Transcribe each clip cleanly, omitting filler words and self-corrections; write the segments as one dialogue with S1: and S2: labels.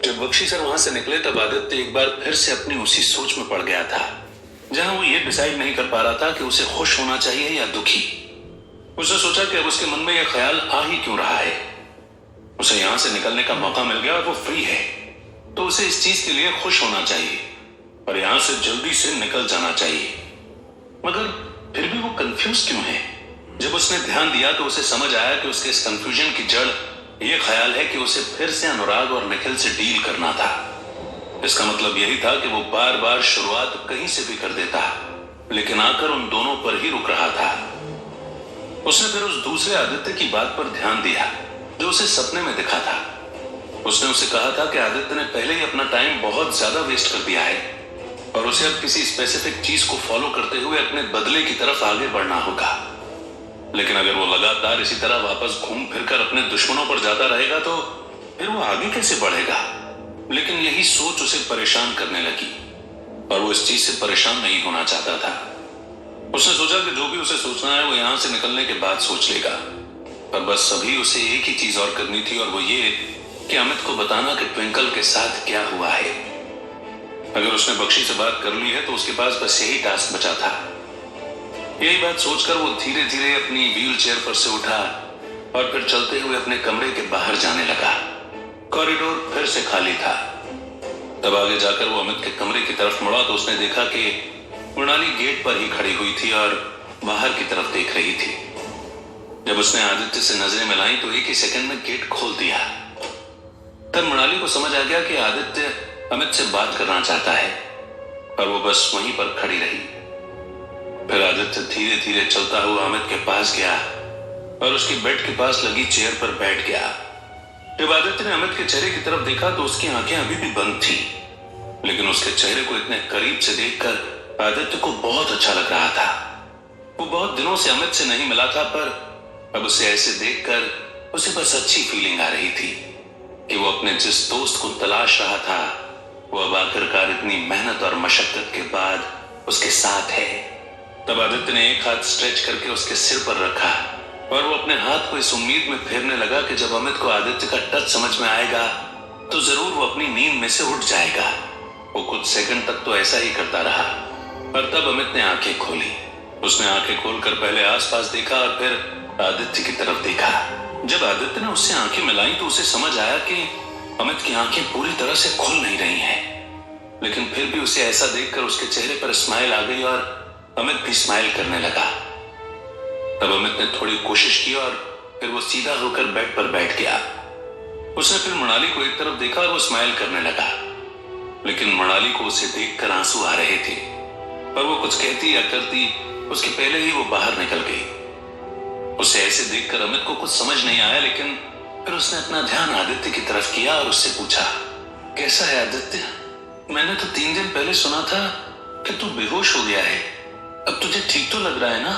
S1: जब बख्शी सर वहां से निकले तब आदित्य एक बार फिर से अपनी उसी सोच में पड़ गया था, जहां वो ये डिसाइड नहीं कर पा रहा था कि उसे खुश होना चाहिए या दुखी। उसने सोचा कि अब उसके मन में यह ख्याल आ ही क्यों रहा है। उसे यहां से निकलने का मौका मिल गया और वो फ्री है, तो उसे इस चीज के लिए खुश होना चाहिए और यहां से जल्दी से निकल जाना चाहिए। मगर फिर भी वो कंफ्यूज क्यों है? जब उसने ध्यान दिया तो उसे समझ आया कि उसके इस कंफ्यूजन की जड़ ये ख्याल है कि उसे फिर से अनुराग और निखिल से डील करना था। इसका मतलब यही था कि वो बार बार शुरुआत कहीं से भी कर देता, लेकिन आकर उन दोनों पर ही रुक रहा था। उसने फिर उस दूसरे आदित्य की बात पर ध्यान दिया जो उसे सपने में दिखा था। उसने उसे कहा था कि आदित्य ने पहले ही अपना टाइम बहुत ज्यादा वेस्ट कर दिया है और उसे अब किसी स्पेसिफिक चीज को फॉलो करते हुए अपने बदले की तरफ आगे बढ़ना होगा। लेकिन अगर वो लगातार इसी तरह वापस घूम फिरकर अपने दुश्मनों पर जाता रहेगा तो फिर वो आगे कैसे बढ़ेगा? लेकिन यही सोच उसे परेशान करने लगी और वो इस चीज से परेशान नहीं होना चाहता था। उसने सोचा कि जो भी उसे सोचना है वो यहां से निकलने के बाद सोच लेगा, पर बस अभी उसे एक ही चीज और करनी थी और वो ये कि अमित को बताना कि ट्विंकल के साथ क्या हुआ है। अगर उसने बख्शी से बात कर ली है तो उसके पास बस यही टास्क बचा था। यही बात सोचकर वो धीरे धीरे अपनी व्हील चेयर पर से उठा और फिर चलते हुए अपने कमरे के बाहर जाने लगा। कॉरिडोर फिर से खाली था। तब आगे जाकर वो अमित के कमरे की तरफ मुड़ा तो उसने देखा कि मृणाली गेट पर ही खड़ी हुई थी और बाहर की तरफ देख रही थी। जब उसने आदित्य से नजरें मिलाई तो एक ही सेकंड में गेट खोल दिया। तब मृणाली को समझ आ गया कि आदित्य अमित से बात करना चाहता है और वो बस वहीं पर खड़ी रही। फिर आदित्य धीरे धीरे चलता हुआ अमित के पास गया और उसकी बेड के पास लगी चेयर पर बैठ गया। जब आदित्य ने अमित के चेहरे की तरफ देखा तो उसकी आंखें अभी भी बंद थी, लेकिन उसके चेहरे को इतने करीब से देखकर आदित्य को बहुत अच्छा लग रहा था। वो बहुत दिनों से अमित से नहीं मिला था, पर अब उसे ऐसे देखकर उसे बस अच्छी फीलिंग आ रही थी कि वो अपने जिस दोस्त को तलाश रहा था वो अब आखिरकार इतनी मेहनत और मशक्कत के बाद उसके साथ है। तब आदित्य ने एक हाथ स्ट्रेच करके उसके सिर पर रखा और वो अपने हाथ को इस उम्मीद में फेरने लगा कि जब अमित को आदित्य का टच समझ में आएगा तो जरूर वो अपनी नींद में से उठ जाएगा। वो कुछ सेकंड तक तो ऐसा ही करता रहा और तब अमित ने आंखें खोली। उसने आंखें खोलकर पहले आसपास देखा और फिर आदित्य की तरफ देखा। जब आदित्य ने उससे आंखें मिलाई तो उसे समझ आया कि अमित की आंखें पूरी तरह से खुल नहीं रही हैं, लेकिन फिर भी उसे ऐसा देखकर उसके चेहरे पर स्माइल आ गई और अमित भी स्माइल करने लगा। तब अमित ने थोड़ी कोशिश की और फिर वो सीधा होकर बेड पर बैठ गया। उसने फिर मृणाली को एक तरफ देखा और वो स्माइल करने लगा, लेकिन मृणाली को उसे देखकर आंसू आ रहे थे, पर वो कुछ कहती या करती उसके पहले ही वो बाहर निकल गई। उसे ऐसे देखकर अमित को कुछ समझ नहीं आया, लेकिन फिर उसने अपना ध्यान आदित्य की तरफ किया और उससे पूछा, कैसा है आदित्य? मैंने तो 3 दिन पहले सुना था कि तू बेहोश हो गया है, अब तुझे ठीक तो लग रहा है ना?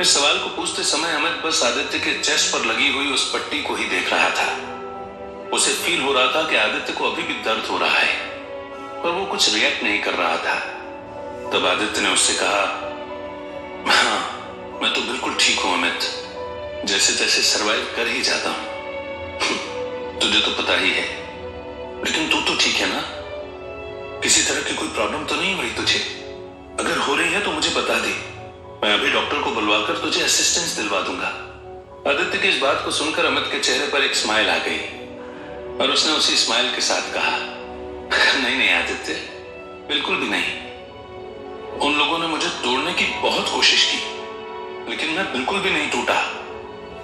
S1: इस सवाल को पूछते समय अमित बस आदित्य के चेस्ट पर लगी हुई उस पट्टी को ही देख रहा था। उसे फील हो रहा था कि आदित्य को अभी भी दर्द हो रहा है, पर वो कुछ रिएक्ट नहीं कर रहा था। तब आदित्य ने उससे कहा, हाँ मैं तो बिल्कुल ठीक हूं अमित, जैसे तैसे सरवाइव कर ही जाता हूं। तुझे तो पता ही है, लेकिन तू तो ठीक है ना? किसी तरह की कोई प्रॉब्लम तो नहीं हुई तुझे? अगर हो रही है तो मुझे बता दे, मैं अभी डॉक्टर को बुलवाकर तुझे असिस्टेंस दिलवा दूंगा। आदित्य की इस बात को सुनकर अमित के चेहरे पर एक स्माइल आ गई और उसने उसी स्माइल के साथ कहा, नहीं नहीं आदित्य, बिल्कुल भी नहीं। उन लोगों ने मुझे तोड़ने की बहुत कोशिश की, लेकिन मैं बिल्कुल भी नहीं टूटा।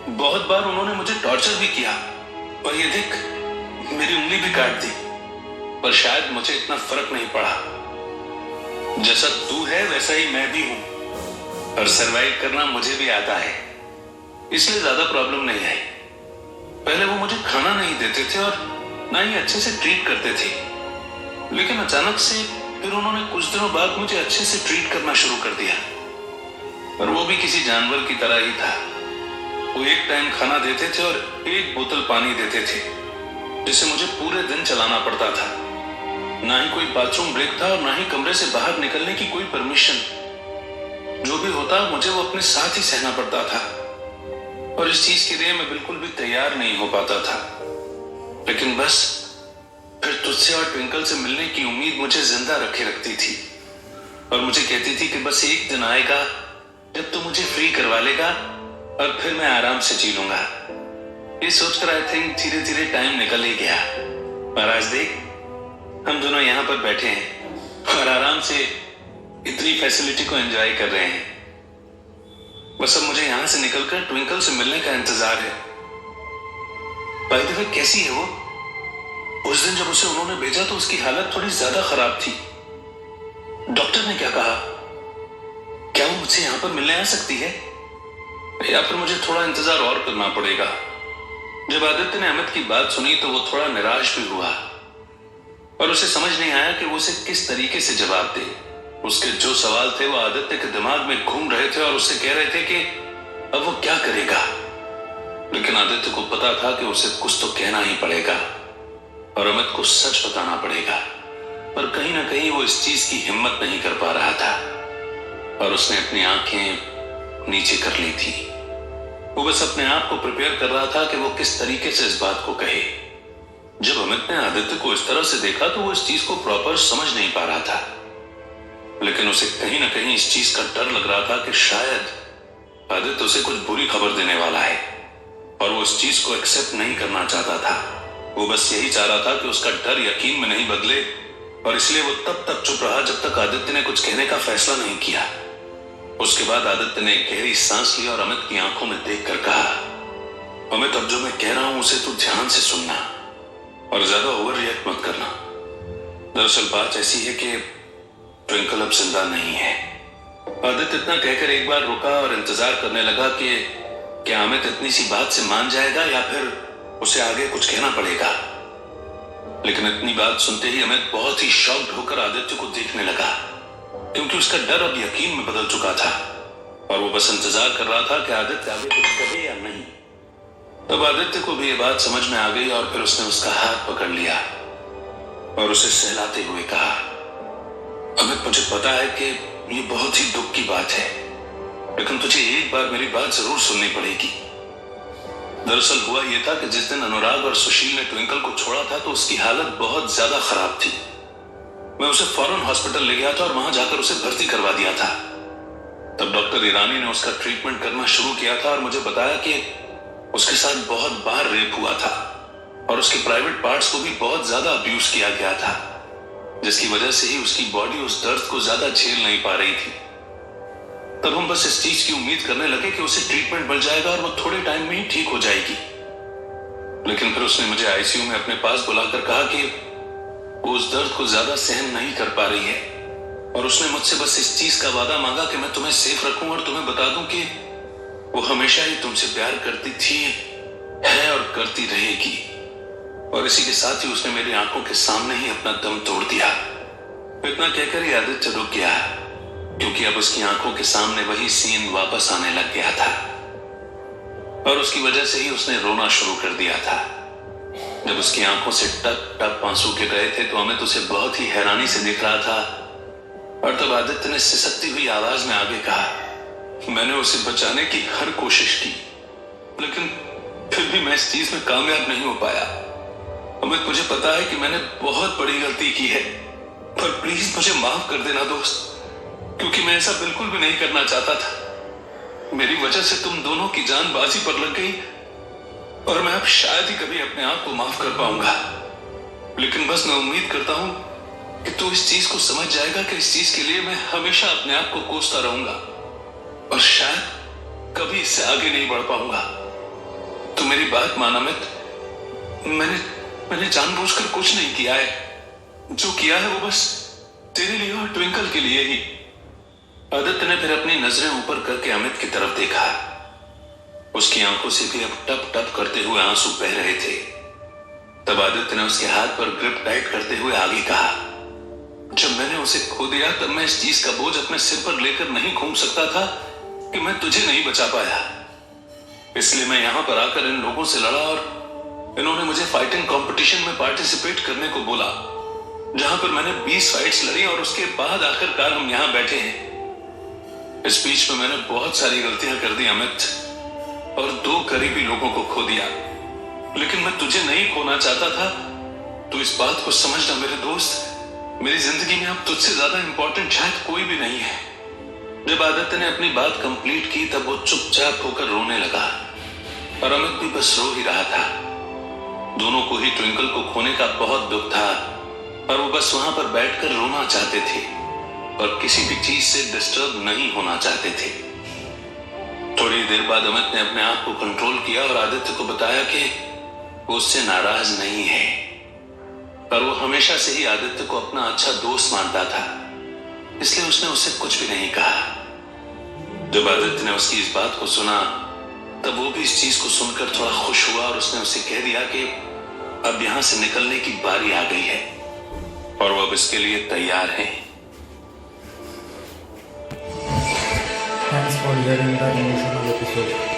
S1: बहुत बार उन्होंने मुझे टॉर्चर भी किया और ये देख मेरी उंगली भी काट दी, पर शायद मुझे इतना फर्क नहीं पड़ा। जैसा तू है वैसा ही मैं भी हूं और सरवाइव करना मुझे भी आता है, इसलिए ज्यादा प्रॉब्लम नहीं आई। पहले वो मुझे खाना नहीं देते थे और ना ही अच्छे से ट्रीट करते थे, लेकिन अचानक से फिर उन्होंने कुछ दिनों बाद मुझे अच्छे से ट्रीट करना शुरू कर दिया, और वो भी किसी जानवर की तरह ही था। वो एक टाइम खाना देते थे और 1 बोतल पानी देते थे, जिसे मुझे पूरे दिन चलाना पड़ता था। ना ही कोई बाथरूम ब्रेक था और ना ही कमरे से बाहर निकलने की कोई परमिशन। जो भी होता मुझे वो अपने साथ ही सहना पड़ता था। और इस चीज के लिए मैं बिल्कुल भी तैयार नहीं हो पाता था। लेकिन बस फिर तुझसे और ट्विंकल से मिलने की उम्मीद मुझे जिंदा रखे रखती थी और मुझे कहती थी कि बस एक दिन आएगा जब तू मुझे फ्री करवा लेगा और फिर मैं आराम से जी लूंगा। ये सोचकर आई थिंक धीरे धीरे टाइम निकल ही गया और आज देख हम दोनों यहाँ पर बैठे हैं और आराम से इतनी फैसिलिटी को एंजॉय कर रहे हैं। बस अब मुझे यहां से निकलकर ट्विंकल से मिलने का इंतजार है। बाय द वे कैसी है वो? उस दिन जब उसे उन्होंने भेजा तो उसकी हालत थोड़ी ज्यादा खराब थी। डॉक्टर ने क्या कहा? क्या वो मुझसे यहां पर मिलने आ सकती है या फिर मुझे थोड़ा इंतजार और करना पड़ेगा? जब आदित्य ने अमित की बात सुनी तो वो थोड़ा निराश भी हुआ और उसे समझ नहीं आया कि वो उसे किस तरीके से जवाब दे। उसके जो सवाल थे वो आदित्य के दिमाग में घूम रहे थे और उससे कह रहे थे कि अब वो क्या करेगा। लेकिन आदित्य को पता था कि उसे कुछ तो कहना ही पड़ेगा और अमित को सच बताना पड़ेगा, पर कहीं ना कहीं वो इस चीज की हिम्मत नहीं कर पा रहा था और उसने अपनी आंखें नीचे कर ली थी। वो बस अपने आप को प्रिपेयर कर रहा था कि वो किस तरीके से इस बात को कहे। जब अमित ने आदित्य को इस तरह से देखा तो वो इस चीज को प्रॉपर समझ नहीं पा रहा था, लेकिन उसे कहीं ना कहीं इस चीज का डर लग रहा था कि शायद आदित्य उसे कुछ बुरी खबर देने वाला है और वो इस चीज को एक्सेप्ट नहीं करना चाहता था। वो बस यही चाह रहा था कि उसका डर यकीन में नहीं बदले और इसलिए वो तब तक चुप रहा जब तक आदित्य ने कुछ कहने का फैसला नहीं किया। उसके बाद आदित्य ने एक गहरी सांस ली और अमित की आंखों में देखकर कहा, अमित अब जो मैं कह रहा हूं उसे तू ध्यान से सुनना और ज्यादा ओवर रिएक्ट मत करना। दरअसल बात ऐसी है कि ट्विंकल अब जिंदा नहीं है। आदित्य इतना कहकर एक बार रुका और इंतजार करने लगा कि क्या अमित इतनी सी बात से मान जाएगा या फिर उसे आगे कुछ कहना पड़ेगा। लेकिन इतनी बात सुनते ही अमित बहुत ही शॉक्ड होकर आदित्य को देखने लगा, क्योंकि उसका डर अब यकीन में बदल चुका था और वो बस इंतजार कर रहा था कि आदित्य आगे कुछ कहे या नहीं। तब आदित्य को भी ये बात समझ में आ गई और फिर उसने उसका हाथ पकड़ लिया और उसे सहलाते हुए कहा, अमित मुझे पता है कि ये बहुत ही दुख की बात है, लेकिन तुझे एक बार मेरी बात जरूर सुननी पड़ेगी। दरअसल हुआ यह था कि जिस दिन अनुराग और सुशील ने ट्विंकल को छोड़ा था तो उसकी हालत बहुत ज्यादा खराब थी। मैं उसे फौरन हॉस्पिटल ले गया था और वहां जाकर उसे भर्ती करवा दिया था। तब डॉक्टर ईरानी ने उसका ट्रीटमेंट करना शुरू किया था और मुझे बताया कि उसके साथ बहुत बार रेप हुआ था और उसके प्राइवेट पार्ट्स को भी बहुत ज्यादा अब्यूज किया गया था, जिसकी वजह से ही उसकी बॉडी उस दर्द को ज्यादा झेल नहीं पा रही थी। तब हम बस इस चीज की उम्मीद करने लगे कि उसे ट्रीटमेंट मिल जाएगा और वो थोड़े टाइम में ही ठीक हो जाएगी। लेकिन फिर उसने मुझे आईसीयू में अपने पास बुलाकर कहा कि वो उस दर्द को ज्यादा सहन नहीं कर पा रही है और उसने मुझसे बस इस चीज का वादा मांगा कि मैं तुम्हें सेफ रखूं और तुम्हें बता दूं कि वो हमेशा ही तुमसे प्यार करती थी, है और करती रहेगी। और इसी के साथ ही उसने मेरी आंखों के सामने ही अपना दम तोड़ दिया। इतना कहकर ही आदित्य रुक गया, क्योंकि अब उसकी आंखों के सामने वही सीन वापस आने लग गया था और उसकी वजह से ही उसने रोना शुरू कर दिया था। जब उसकी आंखों से टप टप आंसू गिर रहे थे तो अमित उसे बहुत ही हैरानी से देख रहा था और तब आदित्य ने सिसकती हुई आवाज में आगे कहा, मैंने उसे बचाने की हर कोशिश की, लेकिन फिर भी मैं इस चीज में कामयाब नहीं हो पाया। अमित मुझे पता है कि मैंने बहुत बड़ी गलती की है, पर प्लीज मुझे माफ कर देना दोस्त, क्योंकि मैं ऐसा बिल्कुल भी नहीं करना चाहता था। मेरी वजह से तुम दोनों की जान बाजी पर लग गई और मैं अब शायद ही कभी अपने आप को माफ कर पाऊंगा। लेकिन बस मैं उम्मीद करता हूं कि तू इस चीज को समझ जाएगा कि इस चीज के लिए मैं हमेशा अपने आप को कोसता रहूंगा और शायद कभी इससे आगे नहीं बढ़ पाऊंगा। तो मेरी बात मान अमित, मैंने जानबूझकर कुछ नहीं किया है। जो किया है वो बस तेरे लिए और ट्विंकल के लिए ही। आदित्य ने फिर अपनी नजरें ऊपर करके अमित की तरफ देखा। उसकी आंखों से भी अब टप टप करते हुए आंसू बह रहे थे। तब आदित्य ने उसके हाथ पर ग्रिप टाइट करते हुए आगे कहा, जब मैंने उसे खो दिया तब मैं इस चीज का बोझ अपने सिर पर लेकर नहीं घूम सकता था कि मैं तुझे नहीं बचा पाया। इसलिए मैं यहां पर आकर इन लोगों से लड़ा और इन्होंने मुझे फाइटिंग कंपटीशन में पार्टिसिपेट करने को बोला, जहां पर मैंने 20 फाइट्स लड़ी और उसके बाद आखिरकार हम यहां बैठे हैं। इस बीच में मैंने बहुत सारी गलतियां कर दी अमित, और 2 करीबी लोगों को खो दिया, लेकिन मैं तुझे नहीं खोना चाहता था। तू इस बात को समझना मेरे दोस्त, मेरी जिंदगी में अब तुझसे ज्यादा इंपॉर्टेंट शायद कोई भी नहीं है। जब आदित्य ने अपनी बात कंप्लीट की तब वो चुपचाप होकर रोने लगा और अमित भी बस रो ही रहा था। दोनों को ही ट्विंकल को खोने का बहुत दुख था और वो बस वहां पर बैठकर रोना चाहते थे और किसी भी चीज से डिस्टर्ब नहीं होना चाहते थे। थोड़ी देर बाद अमित ने अपने आप को कंट्रोल किया और आदित्य को बताया कि वो उससे नाराज नहीं है, पर वो हमेशा से ही आदित्य को अपना अच्छा दोस्त मानता था, इसलिए उसने उसे कुछ भी नहीं कहा। जब आदित्य ने उसकी इस बात को सुना तब वो भी इस चीज को सुनकर थोड़ा खुश हुआ और उसने उसे कह दिया कि अब यहां से निकलने की बारी आ गई है और वो अब इसके लिए तैयार है।
S2: Thanks for hearing the emotional episode.